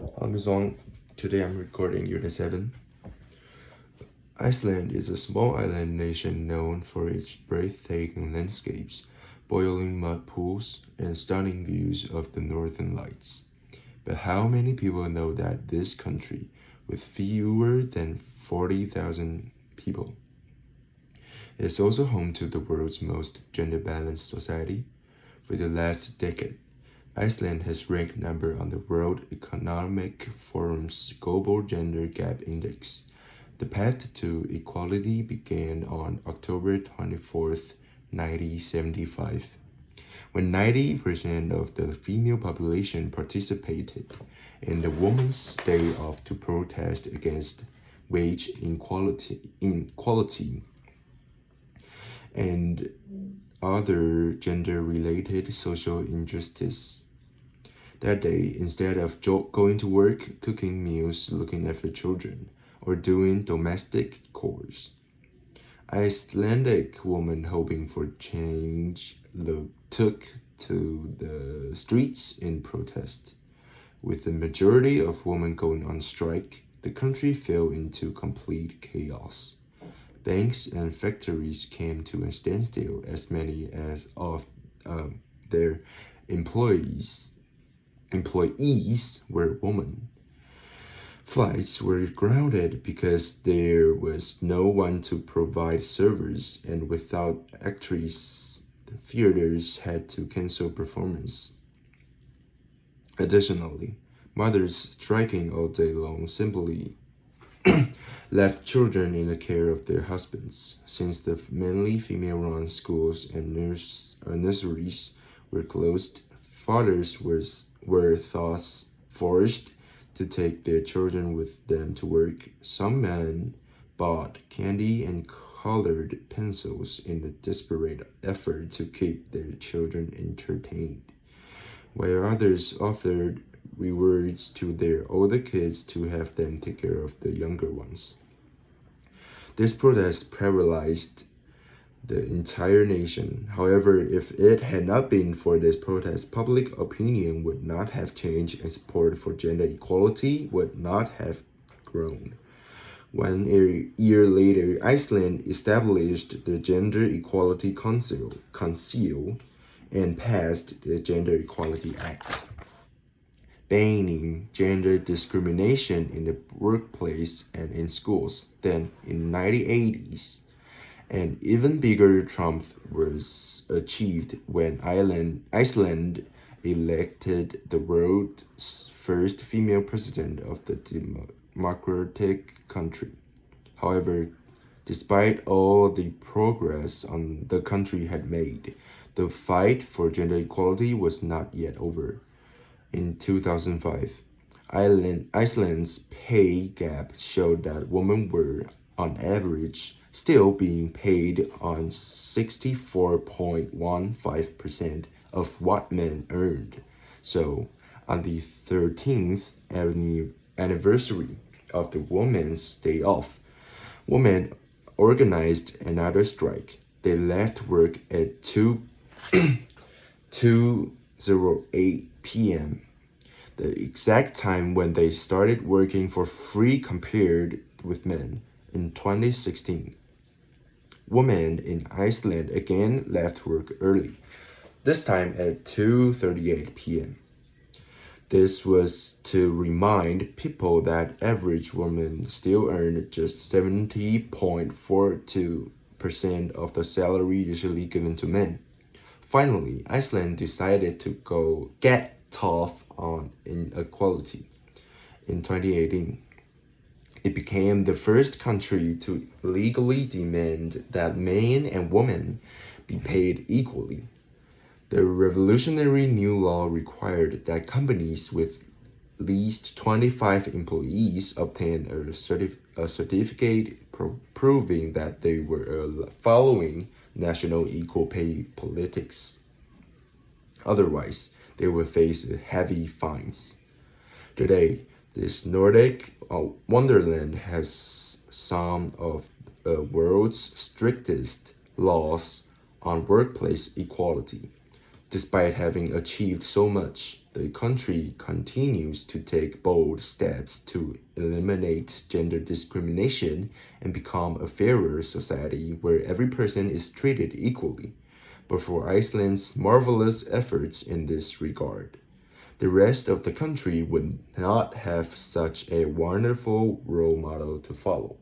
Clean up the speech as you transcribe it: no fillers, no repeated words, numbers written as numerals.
I'm Zong. Today I'm recording Unit 7. Iceland is a small island nation known for its breathtaking landscapes, boiling mud pools, and stunning views of the northern lights. But how many people know that this country, with fewer than 40,000 people, is also home to the world's most gender-balanced society? For the last decade, Iceland has ranked number on the World Economic Forum's Global Gender Gap Index. The path to equality began on October 24th, 1975, when 90% of the female population participated in the Women's Day Off to protest against wage inequality and other gender-related social injustice. That day, instead of going to work, cooking meals, looking after children, or doing domestic chores, Icelandic women hoping for change took to the streets in protest. With the majority of women going on strike, the country fell into complete chaos. Banks and factories came to a standstill as many as of their employees were women. Flights were grounded because there was no one to provide servers, and without actresses, the theaters had to cancel performance. Additionally, mothers striking all day long simply left children in the care of their husbands, since the mainly female-run schools and nurseries were closed. Fathers were thus forced to take their children with them to work. Some men bought candy and colored pencils in a desperate effort to keep their children entertained, while others offered rewards to their older kids to have them take care of the younger ones. This protest paralyzed the entire nation. However, if it had not been for this protest, public opinion would not have changed and support for gender equality would not have grown. 1 year later, Iceland established the Gender Equality Council and passed the Gender Equality Act, banning gender discrimination in the workplace and in schools. Then, in the 1980s, an even bigger triumph was achieved when Iceland elected the world's first female president of the democratic country. However, despite all the progress the country had made, the fight for gender equality was not yet over. In 2005, Iceland's pay gap showed that women were, on average, still being paid on 64.15% of what men earned. So, on the 13th anniversary of the Women's Day Off, women organized another strike. They left work at 2:08 p.m., the exact time when they started working for free compared with men in 2016. Women in Iceland again left work early, this time at 2:38 p.m. This was to remind people that average women still earned just 70.42% of the salary usually given to men. Finally, Iceland decided to get tough on inequality. In 2018, it became the first country to legally demand that men and women be paid equally. The revolutionary new law required that companies with at least 25 employees obtain a certificate proving that they were following national equal pay politics. Otherwise, they would face heavy fines. Today, this Nordic wonderland has some of the world's strictest laws on workplace equality. Despite having achieved so much, the country continues to take bold steps to eliminate gender discrimination and become a fairer society where every person is treated equally. But for Iceland's marvelous efforts in this regard, the rest of the country would not have such a wonderful role model to follow.